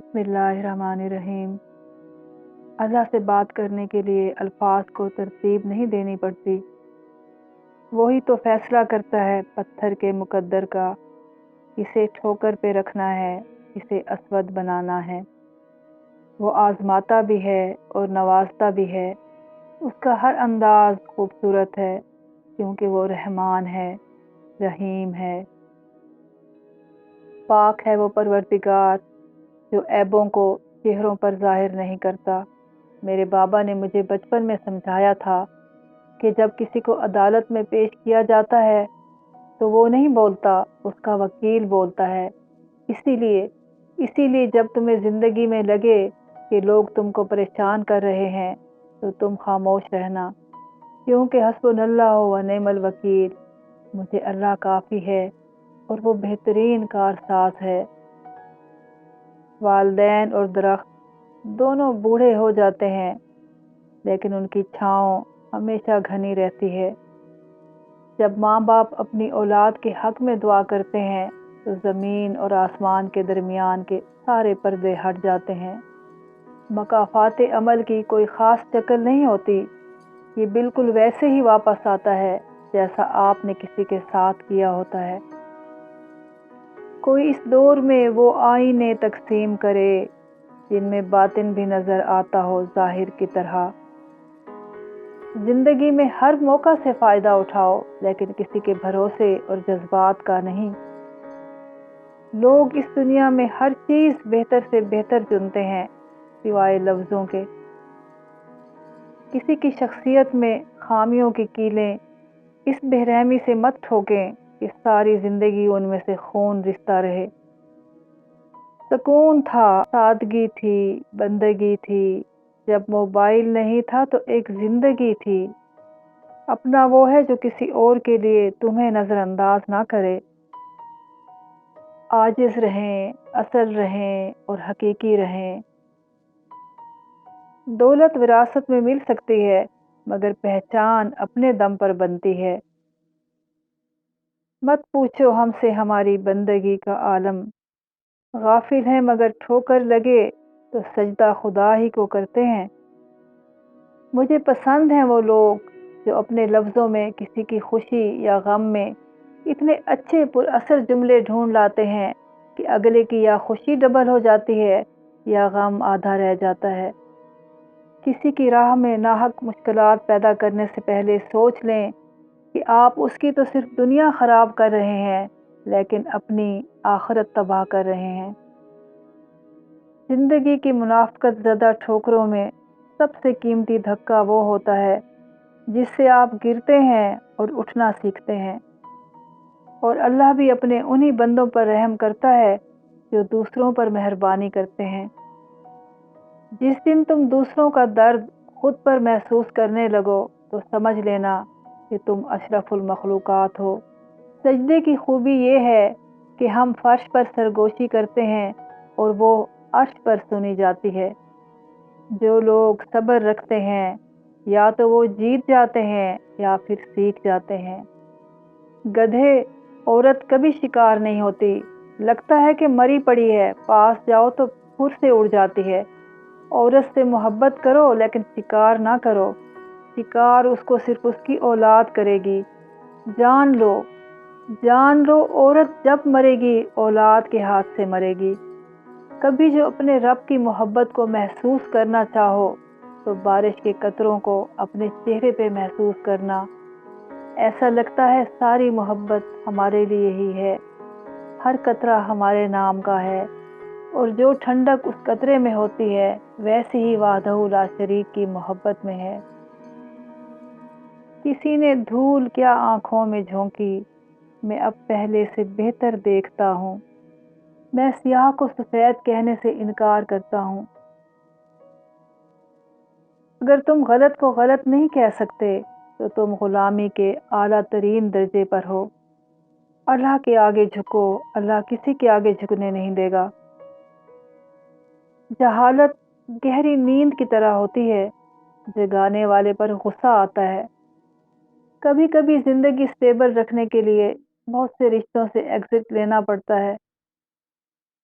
बिस्मिल्लाहिर्रहमानिर्रहीम। अल्लाह से बात करने के लिए अल्फाज को तरतीब नहीं देनी पड़ती। वही तो फैसला करता है पत्थर के मुकद्दर का, इसे ठोकर पे रखना है, इसे असवद बनाना है। वो आजमाता भी है और नवाजता भी है। उसका हर अंदाज खूबसूरत है, क्योंकि वो रहमान है, रहीम है। पाक है वो परवरदिगार जो ऐबों को चेहरों पर ज़ाहिर नहीं करता। मेरे बाबा ने मुझे बचपन में समझाया था कि जब किसी को अदालत में पेश किया जाता है तो वो नहीं बोलता, उसका वकील बोलता है। इसीलिए इसीलिए जब तुम्हें ज़िंदगी में लगे कि लोग तुमको परेशान कर रहे हैं तो तुम खामोश रहना, क्योंकि हस्बुनल्लाहु व निअमल वकील, मुझे अल्लाह काफ़ी है और वो बेहतरीन कारसाज है। वालदैन और दरख्त दोनों बूढ़े हो जाते हैं, लेकिन उनकी छाँव हमेशा घनी रहती है। जब माँ बाप अपनी औलाद के हक में दुआ करते हैं तो ज़मीन और आसमान के दरमियान के सारे पर्दे हट जाते हैं। मकाफ़ात अमल की कोई ख़ास शक्ल नहीं होती, ये बिल्कुल वैसे ही वापस आता है जैसा आपने किसी के साथ किया होता है। कोई इस दौर में वो आईने तकसीम करे जिनमें बातिन भी नज़र आता हो ज़ाहिर की तरह। ज़िंदगी में हर मौका से फ़ायदा उठाओ, लेकिन किसी के भरोसे और जज्बात का नहीं। लोग इस दुनिया में हर चीज़ बेहतर से बेहतर चुनते हैं, सिवाय लफ्ज़ों के। किसी की शख्सियत में खामियों की कीलें इस बेरहमी से मत ठोकें कि सारी ज़िंदगी उनमें से खून रिश्ता रहे। सुकून था, सादगी थी, बंदगी थी। जब मोबाइल नहीं था तो एक ज़िंदगी थी। अपना वो है जो किसी और के लिए तुम्हें नज़रअंदाज ना करे। आजिज़ रहें, असल रहें और हकीकी रहें। दौलत विरासत में मिल सकती है, मगर पहचान अपने दम पर बनती है। मत पूछो हमसे हमारी बंदगी का आलम। गाफिल हैं मगर ठोकर लगे तो सजदा खुदा ही को करते हैं। मुझे पसंद हैं वो लोग जो अपने लफ्ज़ों में किसी की खुशी या गम में इतने अच्छे पुरअसर जुमले ढूंढ लाते हैं कि अगले की या खुशी डबल हो जाती है या गम आधा रह जाता है। किसी की राह में नाहक मुश्किलात पैदा करने से पहले सोच लें कि आप उसकी तो सिर्फ दुनिया ख़राब कर रहे हैं, लेकिन अपनी आखिरत तबाह कर रहे हैं। ज़िंदगी की मुनाफ़क़त ज़दा ठोकरों में सबसे कीमती धक्का वो होता है जिससे आप गिरते हैं और उठना सीखते हैं। और अल्लाह भी अपने उन्हीं बंदों पर रहम करता है जो दूसरों पर मेहरबानी करते हैं। जिस दिन तुम दूसरों का दर्द खुद पर महसूस करने लगो तो समझ लेना कि तुम अशरफुल मखलूक़ात हो। सजदे की खूबी ये है कि हम फर्श पर सरगोशी करते हैं और वो अर्श पर सुनी जाती है। जो लोग सब्र रखते हैं या तो वो जीत जाते हैं या फिर सीख जाते हैं। गधे औरत कभी शिकार नहीं होती, लगता है कि मरी पड़ी है, पास जाओ तो फुर से उड़ जाती है। औरत से मोहब्बत करो लेकिन शिकार ना करो, शिकार उसको सिर्फ उसकी औलाद करेगी। जान लो जान लो, औरत जब मरेगी औलाद के हाथ से मरेगी। कभी जो अपने रब की मोहब्बत को महसूस करना चाहो तो बारिश के कतरों को अपने चेहरे पे महसूस करना। ऐसा लगता है सारी मोहब्बत हमारे लिए ही है, हर कतरा हमारे नाम का है, और जो ठंडक उस कतरे में होती है वैसी ही वाहदहू ला शरीक की मोहब्बत में है। किसी ने धूल क्या आँखों में झोंकी, मैं अब पहले से बेहतर देखता हूँ। मैं स्याह को सफ़ेद कहने से इनकार करता हूँ। अगर तुम गलत को गलत नहीं कह सकते तो तुम गुलामी के आला तरीन दर्जे पर हो। अल्लाह के आगे झुको, अल्लाह किसी के आगे झुकने नहीं देगा। जहालत गहरी नींद की तरह होती है, जगाने वाले पर गुस्सा आता है। कभी कभी जिंदगी स्टेबल रखने के लिए बहुत से रिश्तों से एग्जिट लेना पड़ता है।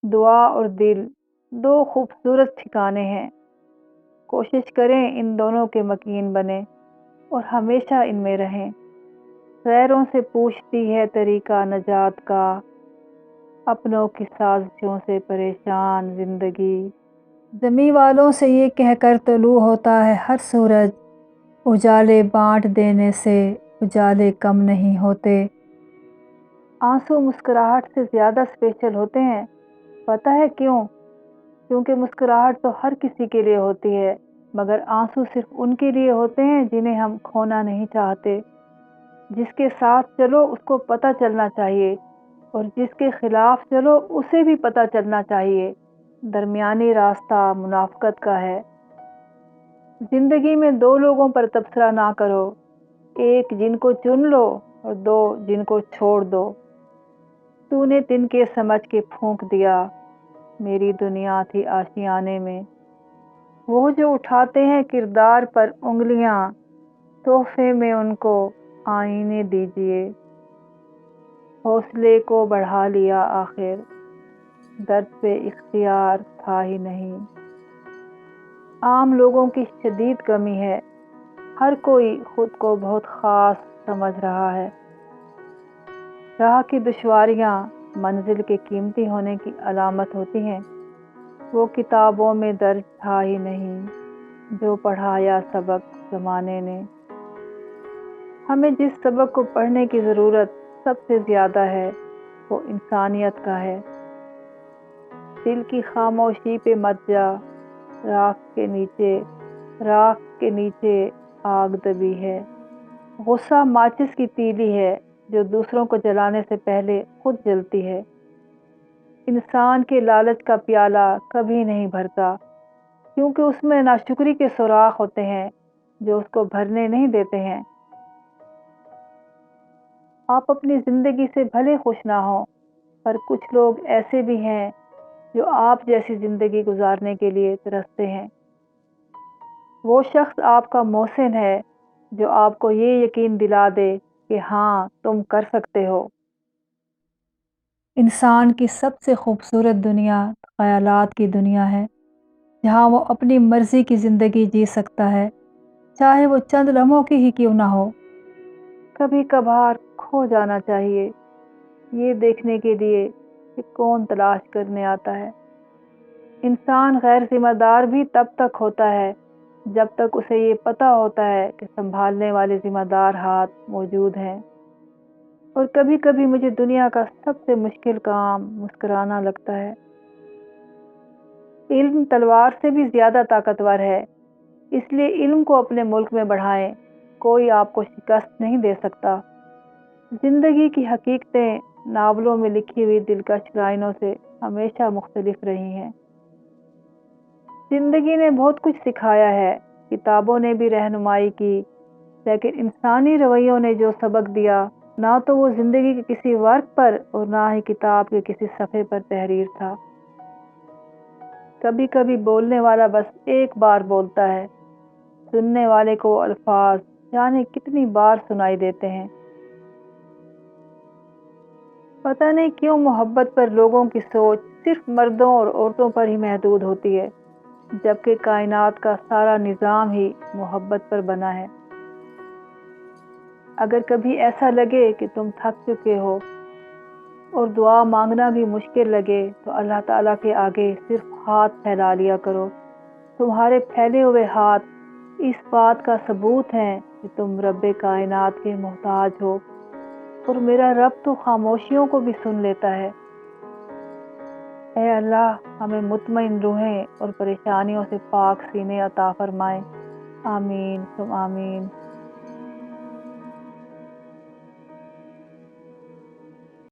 दुआ और दिल دو خوبصورت ٹھکانے ہیں، کوشش کریں ان دونوں کے مکین بنیں اور ہمیشہ ان میں رہیں۔ غیروں سے پوچھتی ہے طریقہ نجات کا، اپنوں کی سازشوں سے پریشان زندگی۔ زمیں والوں سے یہ کہہ کر طلوع ہوتا ہے ہر سورج، اجالے بانٹ دینے سے اجالے کم نہیں ہوتے۔ آنسو مسکراہٹ سے زیادہ اسپیشل ہوتے ہیں، پتہ ہے کیوں؟ کیونکہ مسکراہٹ تو ہر کسی کے لیے ہوتی ہے، مگر آنسو صرف ان کے لیے ہوتے ہیں جنہیں ہم کھونا نہیں چاہتے۔ جس کے ساتھ چلو اس کو پتہ چلنا چاہیے، اور جس کے خلاف چلو اسے بھی پتہ چلنا چاہیے۔ درمیانی راستہ منافقت کا ہے۔ زندگی میں دو لوگوں پر تبصرہ نہ کرو، ایک جن کو چن لو اور دو جن کو چھوڑ دو۔ تو نے تن کے سمجھ کے پھونک دیا، میری دنیا تھی آشیانے میں۔ وہ جو اٹھاتے ہیں کردار پر انگلیاں، تحفے میں ان کو آئینے دیجیے۔ حوصلے کو بڑھا لیا آخر، درد پہ اختیار تھا ہی نہیں۔ عام لوگوں کی شدید کمی ہے، ہر کوئی خود کو بہت خاص سمجھ رہا ہے۔ راہ کی دشواریاں منزل کے قیمتی ہونے کی علامت ہوتی ہیں۔ وہ کتابوں میں درج تھا ہی نہیں جو پڑھایا سبق زمانے نے۔ ہمیں جس سبق کو پڑھنے کی ضرورت سب سے زیادہ ہے وہ انسانیت کا ہے۔ دل کی خاموشی پہ مت جا، راکھ کے نیچے آگ دبی ہے۔ غصہ ماچس کی تیلی ہے جو دوسروں کو جلانے سے پہلے خود جلتی ہے۔ انسان کے لالچ کا پیالہ کبھی نہیں بھرتا، کیونکہ اس میں ناشکری کے سوراخ ہوتے ہیں جو اس کو بھرنے نہیں دیتے ہیں۔ آپ اپنی زندگی سے بھلے خوش نہ ہوں، پر کچھ لوگ ایسے بھی ہیں جو آپ جیسی زندگی گزارنے کے لیے ترستے ہیں۔ وہ شخص آپ کا محسن ہے جو آپ کو یہ یقین دلا دے کہ ہاں تم کر سکتے ہو۔ انسان کی سب سے خوبصورت دنیا خیالات کی دنیا ہے، جہاں وہ اپنی مرضی کی زندگی جی سکتا ہے، چاہے وہ چند لمحوں کی ہی کیوں نہ ہو۔ کبھی کبھار کھو جانا چاہیے، یہ دیکھنے کے لیے کہ کون تلاش کرنے آتا ہے۔ انسان غیر ذمہ دار بھی تب تک ہوتا ہے جب تک اسے یہ پتہ ہوتا ہے کہ سنبھالنے والے ذمہ دار ہاتھ موجود ہیں۔ اور کبھی کبھی مجھے دنیا کا سب سے مشکل کام مسکرانا لگتا ہے۔ علم تلوار سے بھی زیادہ طاقتور ہے، اس لیے علم کو اپنے ملک میں بڑھائیں، کوئی آپ کو شکست نہیں دے سکتا۔ زندگی کی حقیقتیں ناولوں میں لکھی ہوئی دلکش لائنوں سے ہمیشہ مختلف رہی ہیں۔ زندگی نے بہت کچھ سکھایا ہے، کتابوں نے بھی رہنمائی کی، لیکن انسانی رویوں نے جو سبق دیا، نہ تو وہ زندگی کے کسی ورق پر اور نہ ہی کتاب کے کسی صفحے پر تحریر تھا۔ کبھی کبھی بولنے والا بس ایک بار بولتا ہے، سننے والے کو الفاظ جانے کتنی بار سنائی دیتے ہیں۔ پتہ نہیں کیوں محبت پر لوگوں کی سوچ صرف مردوں اور عورتوں پر ہی محدود ہوتی ہے، جبکہ کائنات کا سارا نظام ہی محبت پر بنا ہے۔ اگر کبھی ایسا لگے کہ تم تھک چکے ہو اور دعا مانگنا بھی مشکل لگے تو اللہ تعالیٰ کے آگے صرف ہاتھ پھیلا لیا کرو۔ تمہارے پھیلے ہوئے ہاتھ اس بات کا ثبوت ہیں کہ تم رب کائنات کے محتاج ہو، اور میرا رب تو خاموشیوں کو بھی سن لیتا ہے۔ اے اللہ، ہمیں مطمئن روحیں اور پریشانیوں سے پاک سینے عطا فرمائے۔ آمین ثم آمین۔